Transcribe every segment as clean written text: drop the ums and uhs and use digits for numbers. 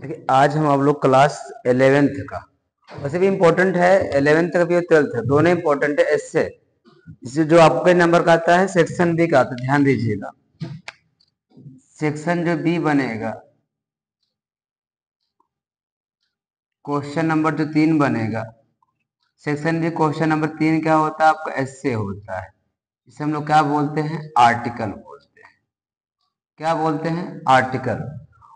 देखिए आज हम आप लोग क्लास 11th का, वैसे भी इम्पोर्टेंट है 11th का भी और 12th दोनों इम्पोर्टेंट है। इससे इससे जो आपके नंबर का आता है सेक्शन बी का आता है, ध्यान दीजिएगा। सेक्शन जो बी बनेगा, क्वेश्चन नंबर जो 3 बनेगा, सेक्शन बी क्वेश्चन नंबर 3 क्या होता है आपका? एस्से होता है। इसे हम लोग क्या बोलते हैं? आर्टिकल बोलते हैं। क्या बोलते हैं? आर्टिकल।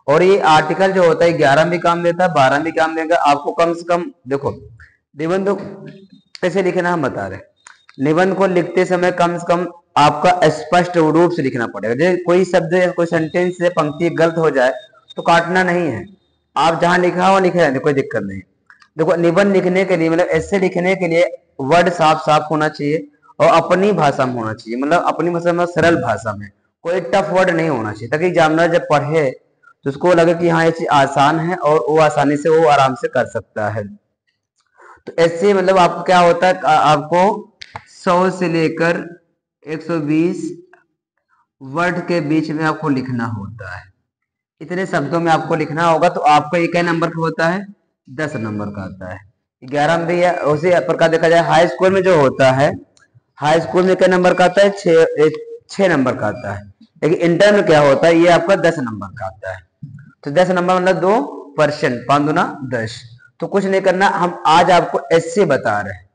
और ये आर्टिकल जो होता है 11 भी काम देता है, 12 भी काम देगा। आपको कम से कम देखो निबंध कैसे लिखना हम बता रहे हैं। निबंध को लिखते समय कम से कम आपका स्पष्ट रूप से लिखना पड़ेगा। जैसे कोई शब्द या कोई सेंटेंस या पंक्ति गलत हो जाए तो काटना नहीं है, आप जहां लिखा हो लिखे रहने, कोई दिक्कत नहीं। देखो निबंध लिखने के लिए मतलब ऐसे लिखने के लिए वर्ड साफ साफ होना चाहिए और अपनी भाषा में होना चाहिए, मतलब अपनी भाषा में, सरल भाषा में, कोई टफ वर्ड नहीं होना चाहिए, ताकि एग्जामिनर जब पढ़े तो उसको लगे कि हाँ ये चीज आसान है और वो आसानी से वो आराम से कर सकता है। तो ऐसे मतलब आपको क्या होता है, आपको 100 से लेकर 120 वर्ड के बीच में आपको लिखना होता है। इतने शब्दों में आपको लिखना होगा। तो आपको ये क्या नंबर का होता है? 10 नंबर का आता है। 11 में भी उसी प्रकार देखा जाए हाई स्कूल में जो होता है, हाई स्कूल में क्या नंबर का आता है? 6 नंबर का आता है। लेकिन इंटर में क्या होता है? ये आपका 10 नंबर का आता है। तो 10 नंबर मतलब 2%, 5 दूना 10। तो कुछ नहीं करना, हम आज आपको ऐसे बता रहे हैं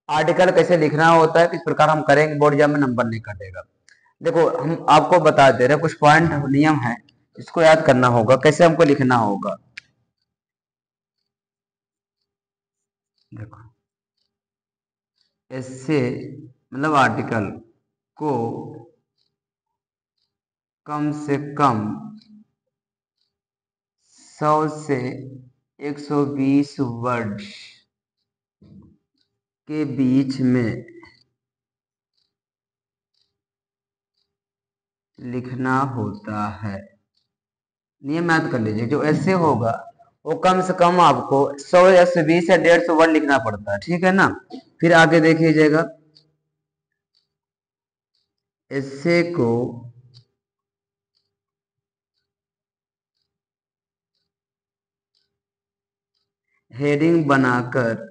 आर्टिकल कैसे लिखना होता है, किस प्रकार हम करेंगे, बोर्ड एग्जाम में नंबर नहीं कटेगा। देखो हम आपको बता दे रहे हैं, कुछ पॉइंट नियम है, इसको याद करना होगा कैसे हमको लिखना होगा। देखो ऐसे मतलब आर्टिकल को कम से कम 100 से 120 वर्ड के बीच में लिखना होता है। नियम याद कर लीजिए, जो ऐसे होगा वो कम से कम आपको 100 या 120 या 150 वर्ड लिखना पड़ता है, ठीक है ना। फिर आगे देखिएगा, ऐसे को हेडिंग बनाकर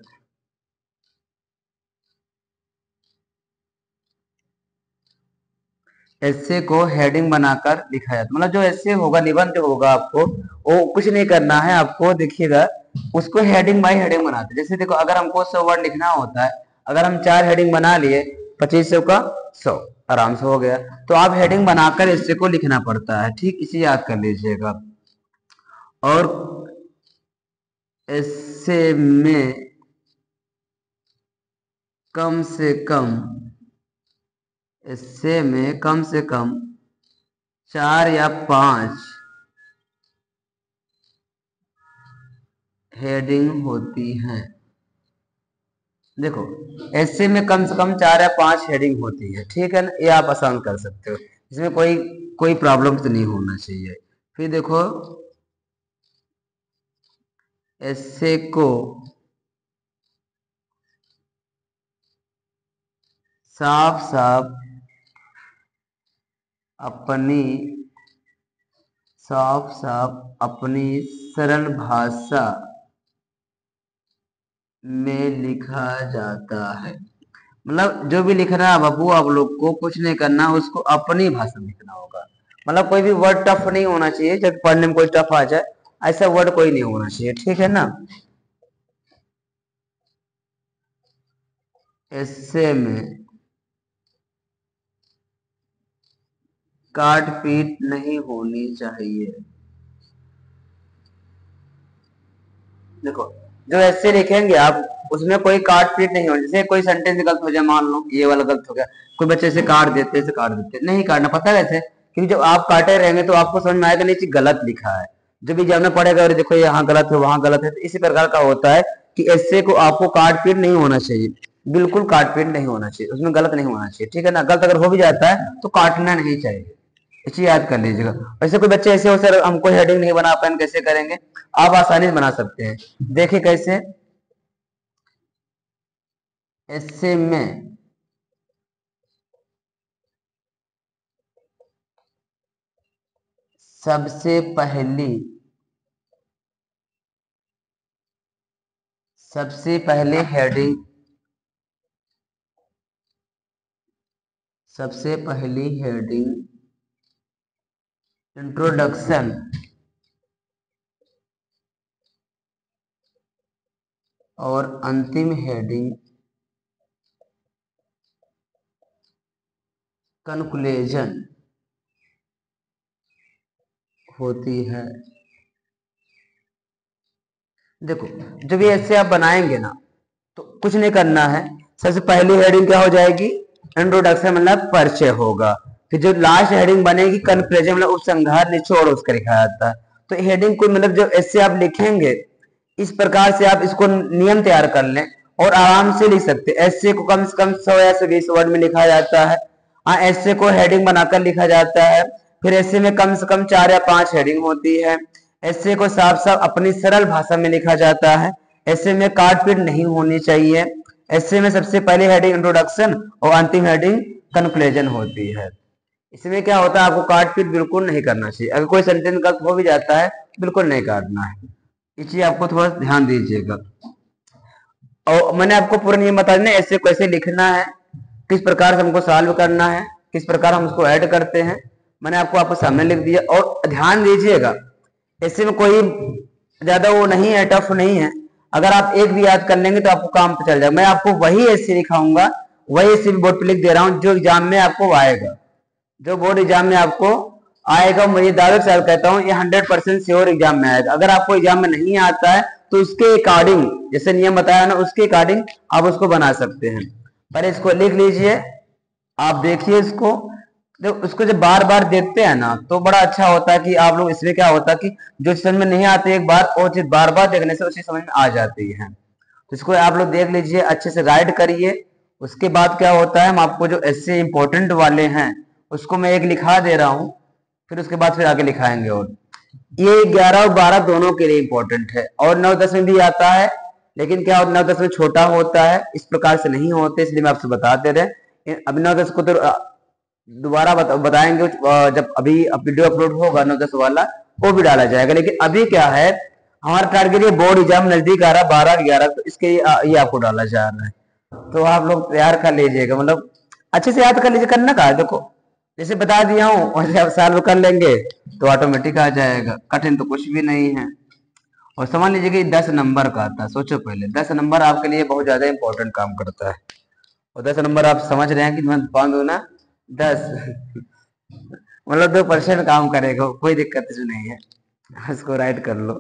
ऐसे को हेडिंग बनाकर लिखा जाता, मतलब जो ऐसे होगा, निबंध जो होगा, आपको वो कुछ नहीं करना है। आपको देखिएगा उसको हेडिंग बाय हेडिंग बनाते, जैसे देखो अगर हमको 100 वर्ड लिखना होता है, अगर हम 4 हेडिंग बना लिए, 2500 का 100 आराम से हो गया। तो आप हेडिंग बनाकर ऐसे को लिखना पड़ता है, ठीक, इसे याद कर लीजिएगा। और ऐसे में कम से कम, ऐसे में कम से कम 4 या 5 हेडिंग होती हैं। देखो ऐसे में कम से कम 4 या 5 हेडिंग होती है, ठीक है ना। ये आप आसान कर सकते हो, इसमें कोई कोई प्रॉब्लम तो नहीं होना चाहिए। फिर देखो ऐसे को साफ साफ अपनी साफ साफ अपनी सरल भाषा में लिखा जाता है। मतलब जो भी लिखना है बाबू, आप लोग को कुछ नहीं करना, उसको अपनी भाषा में लिखना होगा। मतलब कोई भी वर्ड टफ नहीं होना चाहिए, जब पढ़ने में कोई टफ आ जाए ऐसा वर्ड कोई नहीं होना चाहिए, ठीक है ना। ऐसे में काट पीट नहीं होनी चाहिए। देखो जो ऐसे लिखेंगे आप, उसमें कोई काट पीट नहीं होनी। जैसे कोई सेंटेंस गलत हो जाए, मान लो ये वाला गलत हो गया, कोई बच्चे से काट देते, से काट देते, नहीं काटना। पता है कैसे? क्योंकि जब आप काटे रहेंगे तो आपको समझ में आएगा नहीं चीज गलत लिखा है। जब भी जानना पड़ेगा और देखो यहाँ गलत है वहां गलत है, तो इसी प्रकार का होता है कि ऐसे को आपको काट पीट नहीं होना चाहिए, बिल्कुल काट पीट नहीं होना चाहिए, उसमें गलत नहीं होना चाहिए, ठीक है ना। गलत अगर हो भी जाता है तो काटना नहीं चाहिए, इसे याद कर लीजिएगा। वैसे कोई बच्चे ऐसे हो सर हमको हेडिंग नहीं बना पाए, कैसे करेंगे? आप आसानी से बना सकते हैं। देखिए कैसे, ऐसे में सबसे पहली सबसे पहली हेडिंग इंट्रोडक्शन और अंतिम हेडिंग कंक्लूजन होती है। देखो, जब ये ऐसे आप बनाएंगे ना तो कुछ नहीं करना है। सबसे पहली हेडिंग क्या हो जाएगी? इंट्रोडक्शन, मतलब परिचय होगा। फिर जो लास्ट हेडिंग बनेगी कंक्लूजन, मतलब उपसंहार, निचोड़ उसका लिखा जाता है। तो हेडिंग को मतलब जब ऐसे आप लिखेंगे इस प्रकार से आप इसको नियम तैयार कर लें और आराम से लिख सकते हैं। ऐसे को कम से कम 100 या 120 वर्ड में लिखा जाता है। ऐसे को हेडिंग बनाकर लिखा जाता है। फिर ऐसे में कम से कम 4 या 5 हेडिंग होती है। ऐसे को साफ साफ अपनी सरल भाषा में लिखा जाता है। ऐसे में काट पीट नहीं होनी चाहिए। ऐसे में सबसे पहले हेडिंग इंट्रोडक्शन और अंतिम हेडिंग कंक्लूजन होती है। इसमें क्या होता है, आपको काट पीट बिल्कुल नहीं करना चाहिए। अगर कोई सेंटेंस गलत हो भी जाता है बिल्कुल नहीं काटना है। इस चीज आपको थोड़ा ध्यान दीजिएगा। और मैंने आपको पूरा नियम बता देना ऐसे कैसे लिखना है, किस प्रकार से हमको सॉल्व करना है, किस प्रकार हम उसको ऐड करते हैं, मैंने आपको सामने लिख दिया। और ध्यान दीजिएगा ऐसे में कोई ज्यादा वो नहीं है, टफ नहीं है। अगर आप एक भी याद कर लेंगे तो आपको काम पे चल जाएगा। मैं आपको वही ऐसे लिखाऊंगा, वही ऐसे बोर्ड पे लिख दे रहा हूँ जो एग्जाम में आपको आएगा, जो बोर्ड एग्जाम में आपको आएगा। मुझे दावे के साथ कहता हूँ ये 100% श्योर एग्जाम में आएगा। अगर आपको एग्जाम में नहीं आता है तो उसके अकॉर्डिंग, जैसे नियम बताया ना, उसके अकॉर्डिंग आप उसको बना सकते हैं। पर इसको लिख लीजिए, आप देखिए इसको। तो उसको जब बार बार देखते हैं ना तो बड़ा अच्छा होता है कि आप लोग, इसमें क्या होता है कि जो समझ में नहीं आती एक बार, और चीज बार बार देखने से उसी समझ में आ जाती है। तो इसको आप लोग देख लीजिए, अच्छे से राइट करिए। उसके बाद क्या होता है, हम आपको जो ऐसे इंपॉर्टेंट वाले हैं उसको मैं एक लिखा दे रहा हूं, फिर उसके बाद फिर आगे लिखाएंगे। और ये 11 और 12 दोनों के लिए इंपॉर्टेंट है। और 9-10 में भी आता है, लेकिन क्या 9-10 में छोटा होता है, इस प्रकार से नहीं होते, इसलिए मैं आपसे बताते रहे। अब 9-10 को तो दोबारा बताएंगे जब अभी वीडियो अपलोड होगा 9-10 वाला, वो भी डाला जाएगा। लेकिन अभी क्या है, हमारा टारगेट ये बोर्ड एग्जाम नजदीक आ रहा है 12-11, तो इसके ये आपको डाला जा रहा है। तो आप लोग तैयार कर लीजिएगा, मतलब अच्छे से याद कर लीजिए। करना का देखो, जैसे बता दिया हूँ वैसे आप सॉल्व कर लेंगे तो ऑटोमेटिक आ जाएगा। कठिन तो कुछ भी नहीं है। और समझ लीजिए कि 10 नंबर का आता है। सोचो पहले, 10 नंबर आपके लिए बहुत ज्यादा इंपॉर्टेंट काम करता है। और 10 नंबर आप समझ रहे हैं कि मैं 5 दूना 10 मतलब 2% काम करेगा, कोई दिक्कत इसमें नहीं है। उसको राइट कर लो।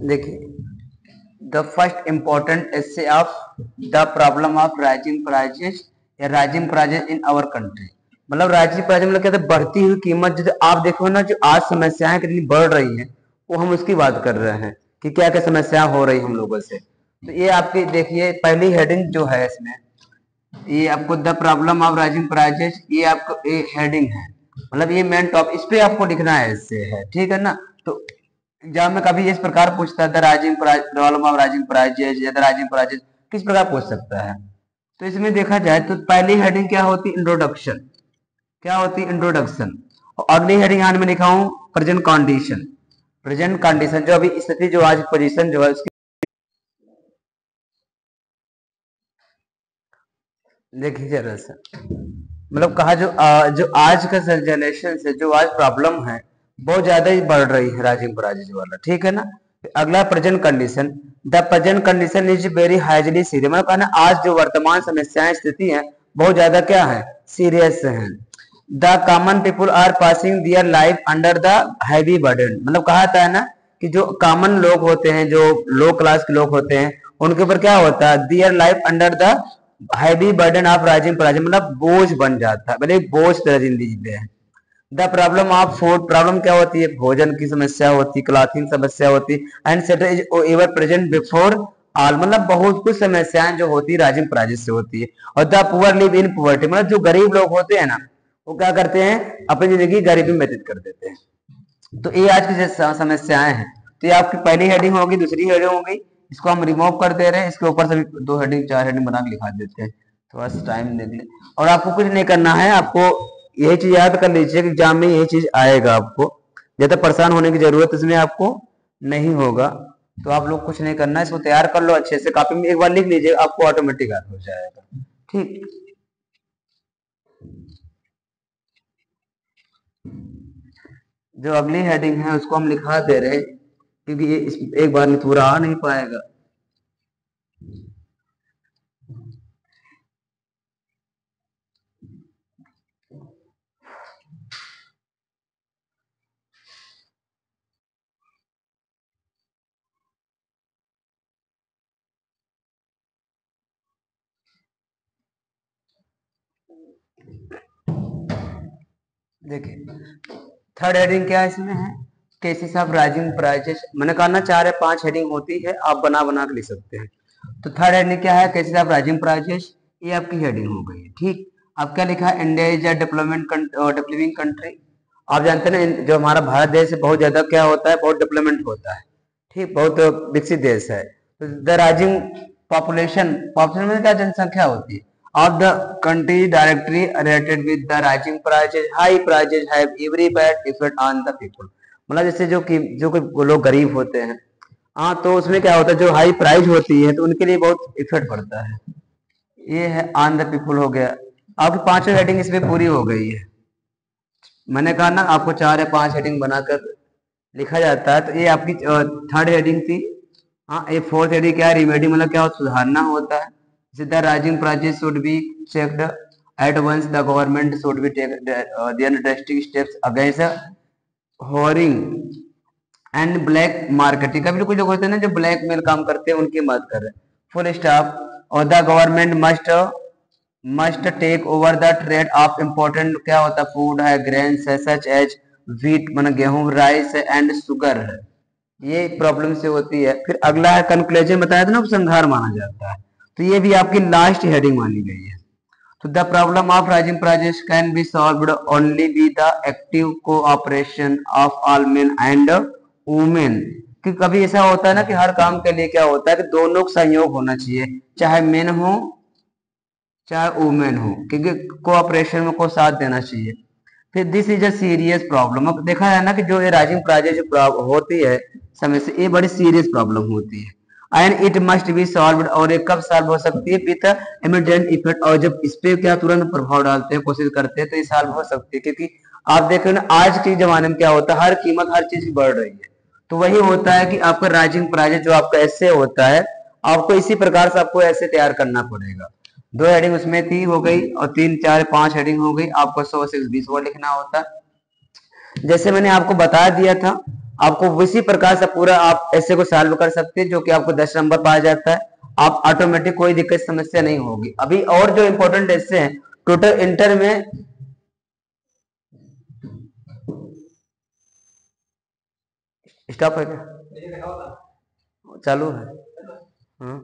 देखिए, the first important essay of the problem of rising prices या rising prices in our country. मतलब राइजिंग प्राइजेस मतलब कहते हैं बढ़ती हुई कीमत। जो आप देखो ना, जो आज समस्याएं कितनी बढ़ रही हैं, वो हम उसकी बात कर रहे हैं कि क्या क्या समस्याएं हो रही हम लोगों से। तो ये आपकी देखिए पहली हेडिंग जो है इसमें, ये आपको the problem of rising prices, ये आपको ये हेडिंग है। मतलब ये मेन टॉप, इस पे आपको लिखना है, इससे है, ठीक है ना। तो एग्जाम में कभी इस प्रकार पूछता है, the rising problem of rising prices या द राइजिंग प्राइजेस, किस प्रकार पूछ सकता है। तो इसमें देखा जाए तो पहली हेडिंग क्या होती, इंट्रोडक्शन। क्या होती, इंट्रोडक्शन। और अगली हेडिंग यहाँ में लिखा हूं प्रेजेंट कंडीशन। प्रेजेंट कंडीशन जो अभी स्थिति, जो आज पोजीशन जो है उसकी। देखिए जरा सा, मतलब कहा जो आज का जनरेशन से जो आज प्रॉब्लम है बहुत ज्यादा ही बढ़ रही है, राजीव प्राइजेस वाला, ठीक है ना। अगला present condition. The present condition is very highly serious, मतलब कहना आज जो वर्तमान समस्याएं स्थिति है बहुत ज्यादा क्या है, सीरियस है। The common people are passing their life under the heavy burden, मतलब कहा था ना कि जो कॉमन लोग होते हैं, जो लो क्लास के लोग होते हैं, उनके ऊपर क्या होता है, their life under the heavy burden of rising price, मतलब बोझ बन जाता है, मतलब बोझ तरह जिंदगी जीते हैं। The problem of food, problem क्या होती है, भोजन की समस्या होती, क्लॉथिंग समस्या होती, and set is ever present before all, मतलब बहुत कुछ समस्याएं जो होती है राइजिंग प्राइजेस से होती है। और the poor live in poverty, मतलब जो गरीब लोग होते हैं ना, वो क्या करते हैं, अपनी जिंदगी गरीबी में व्यतीत कर देते हैं। तो ये आज की समस्याएं हैं। तो ये आपकी पहली हेडिंग होगी, दूसरी हेडिंग होगी, इसको हम रिमूव कर दे रहे हैं, इसके ऊपर से भी 2 हेडिंग 4 हेडिंग बना के लिखा देते हैं। थोड़ा सा टाइम देख ले। और आपको कुछ नहीं करना है, आपको यही चीज याद कर लीजिए कि एग्जाम में यही चीज आएगा, आपको ज्यादा परेशान होने की जरूरत इसमें आपको नहीं होगा। तो आप लोग कुछ नहीं करना है, इसको तैयार कर लो अच्छे से, कॉपी में एक बार लिख लीजिए, आपको ऑटोमेटिक याद हो जाएगा। ठीक, जो अगली हेडिंग है उसको हम लिखा दे रहे हैं, क्योंकि ये एक बार में पूरा आ नहीं पाएगा। देखिए थर्ड हेडिंग क्या इसमें है, केसेस ऑफ राइजिंग प्राइसेस। मैंने कहा ना 4 या 5 हेडिंग होती है, आप बना बना के लिख सकते हैं। तो थर्ड हेडिंग क्या है, केसेस ऑफ राइजिंग प्राइसेस, ये आपकी हेडिंग हो गई है। ठीक, अब क्या लिखा है, India is a developing country. आप जानते हैं ना, जो हमारा भारत देश है बहुत ज्यादा क्या होता है, बहुत डेवलपमेंट होता है। ठीक, बहुत विकसित देश है। तो द राइजिंग पॉपुलेशन, पॉपुलेशन में क्या जनसंख्या होती है, of the country directly related with the rising prices. High prices have every bad effect on the people. मतलब जैसे जो कोई लोग गरीब होते हैं, हाँ, तो उसमें क्या होता है, जो हाई प्राइस होती है तो उनके लिए बहुत इफेक्ट पड़ता है। ये है ऑन द पीपल हो गया। आपकी 5 हेडिंग इसमें पूरी हो गई है। मैंने कहा ना आपको 4 या 5 हेडिंग बनाकर लिखा जाता है, तो ये आपकी थर्ड हेडिंग थी। हाँ, ये फोर्थ हेडिंग क्या है, रिमेडी, मतलब क्या सुधारना होता है। The rising prices should be checked at once. The government should be take their drastic steps against hoarding and black marketing। कभी कुछ लोग होते हैं ना जो ब्लैक मेल काम करते हैं, उनकी मदद कर रहे हैं। Full stop. और the government must take over the trade of important, क्या होता है, फूड है, ग्रेन्स है, सच एज व्हीट मतलब गेहूं, राइस एंड शुगर है। ये प्रॉब्लम से होती है। फिर अगला है कंक्लूजन, बताया था ना, उपसंहार माना जाता है। तो ये भी आपकी लास्ट हेडिंग मानी गई है। तो the problem of rising prices can be solved only with the active cooperation of all main and women. कि कभी ऐसा होता है ना कि हर काम के लिए क्या होता है कि दोनों का सहयोग होना चाहिए, चाहे मेन हो चाहे वुमेन हो, क्योंकि कोऑपरेशन में को साथ देना चाहिए। फिर this is a serious problem. अब देखा है ना कि जो ये राइजिंग प्राइजेस जो होती है समय से, ये बड़ी सीरियस प्रॉब्लम होती है। And it must be solved, और ये कब सॉल्व हो सकती है, विद इमीडिएट इफेक्ट। और जब इस पे क्या तुरंत प्रभाव डालते हैं, कोशिश करते हैं, तो ये सॉल्व हो सकती है। क्योंकि आप देखो ना आज के जमाने में क्या होता है, हर कीमत हर चीज की बढ़ रही है। तो वही होता है कि आपका राइजिंग प्राइजेस जो आपका ऐसे होता है, आपको इसी प्रकार से आपको ऐसे तैयार करना पड़ेगा। 2 हेडिंग उसमें थी हो गई, और 3 4 5 हेडिंग हो गई। आपको 100 से 20 वर्ड लिखना होता है। जैसे मैंने आपको बता दिया था, आपको उसी प्रकार से पूरा आप ऐसे को सॉल्व कर सकते हैं, जो कि आपको 10 नंबर पाया जाता है। आप ऑटोमेटिक कोई दिक्कत समस्या नहीं होगी। अभी और जो इंपॉर्टेंट ऐसे हैं, टोटल इंटर में स्टॉप है क्या, चालू है? हाँ?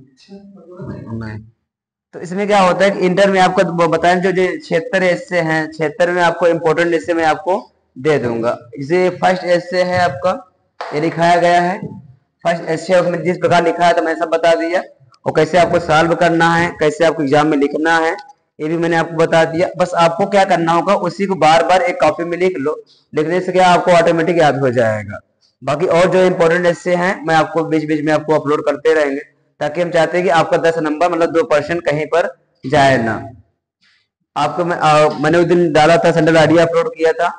नहीं। तो इसमें क्या होता है कि इंटर में आपको बताएं, जो 76 एस्से हैं, 76 में आपको इंपॉर्टेंट एस्से मैं आपको दे दूंगा। इसे फर्स्ट एस्से है आपका, ये लिखाया गया है। फर्स्ट एस्से में जिस प्रकार लिखा है तो मैंने सब बता दिया, और कैसे आपको सॉल्व करना है, कैसे आपको एग्जाम में लिखना है, ये भी मैंने आपको बता दिया। बस आपको क्या करना होगा, उसी को बार बार एक कॉपी में लिख लो। लिखने से क्या आपको ऑटोमेटिक याद हो जाएगा। बाकी और जो इंपॉर्टेंट एस्से हैं मैं आपको बीच बीच में आपको अपलोड करते रहेंगे, ताकि हम चाहते हैं कि आपका 10 नंबर मतलब 2% कहीं पर जाए ना। आपको मैंने उस दिन डाला था, संडे आइडिया अपलोड किया था।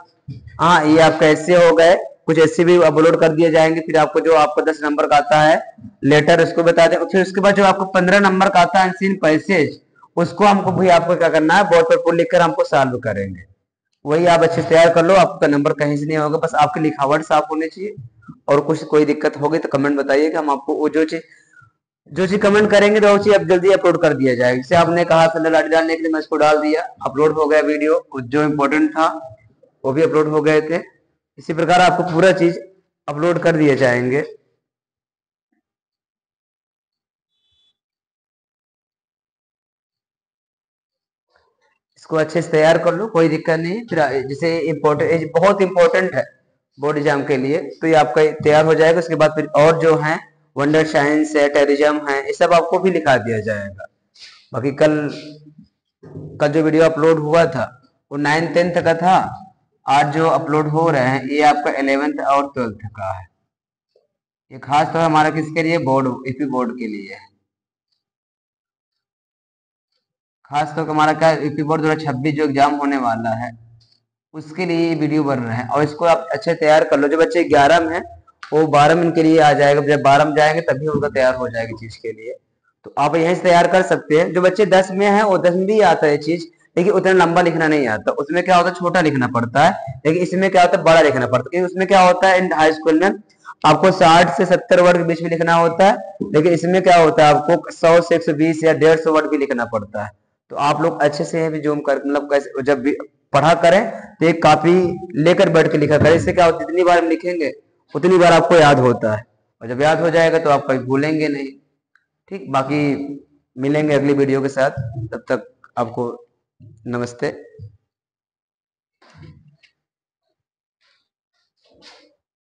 हाँ, ये आपका ऐसे हो गए, कुछ ऐसे भी अपलोड कर दिए जाएंगे। फिर आपको जो आपको 10 नंबर का आता है लेटर, उसको बता दें। फिर उसके बाद जो आपको 15 नंबर का आता है अनसीन पैसेज, उसको हमको भी आपको क्या करना है, बोर्ड पर लिख कर हमको सॉल्व करेंगे। वही आप अच्छे से तैयार कर लो, आपका नंबर कहीं से नहीं होगा। बस आपकी लिखावट साफ होनी चाहिए। और कुछ कोई दिक्कत होगी तो कमेंट बताइए, कि हम आपको वो जो चीज कमेंट करेंगे तो वो चीज अब जल्दी अपलोड कर दिया जाएगा। जैसे आपने कहा संडे लाठी डालने के लिए, मैं इसको डाल दिया, अपलोड हो गया वीडियो। जो इम्पोर्टेंट था वो भी अपलोड हो गए थे। इसी प्रकार आपको पूरा चीज अपलोड कर दिए जाएंगे। इसको अच्छे से तैयार कर लो, कोई दिक्कत नहीं। फिर जैसे इम्पोर्टेंट, बहुत इंपॉर्टेंट है, बोर्ड एग्जाम के लिए, तो ये आपका तैयार हो जाएगा। उसके बाद फिर और जो है वंडर साइंस है, टेररिज्म है, ये सब आपको भी लिखा दिया जाएगा। बाकी कल जो वीडियो अपलोड हुआ था वो 9th 10th का था। आज जो अपलोड हो रहे हैं ये आपका 11th और 12th का है। ये खास तौर हमारा किसके लिए, बोर्ड, यूपी बोर्ड के लिए है। खास तौर हमारा क्या, यूपी बोर्ड 2026 जो एग्जाम होने वाला है उसके लिए ये वीडियो बन रहे हैं। और इसको आप अच्छे तैयार कर लो। जो बच्चे 11 में है वो 12 में इनके लिए आ जाएगा। जब 12 में जाएंगे तभी उनका तैयार हो जाएगी चीज के लिए। तो आप यहीं से तैयार कर सकते हैं। जो बच्चे 10 में है वो 10 में भी आता है चीज, लेकिन उतना लंबा लिखना नहीं आता। उसमें क्या होता है, छोटा लिखना पड़ता है। लेकिन इसमें क्या होता है, बड़ा लिखना पड़ता है। क्योंकि उसमें क्या होता है, हाई स्कूल में आपको 60 से 70 वर्ड के बीच में लिखना होता है, लेकिन इसमें क्या होता है आपको 100 से 120 या 150 वर्ड भी लिखना पड़ता है। तो आप लोग अच्छे से भी जूम कर, मतलब कैसे जब भी पढ़ा करें तो एक कॉपी लेकर बैठ के लिखा करें। इससे क्या होता है, जितनी बार हम लिखेंगे उतनी बार आपको याद होता है, और जब याद हो जाएगा तो आप कभी भूलेंगे नहीं। ठीक, बाकी मिलेंगे अगली वीडियो के साथ। तब तक आपको नमस्ते।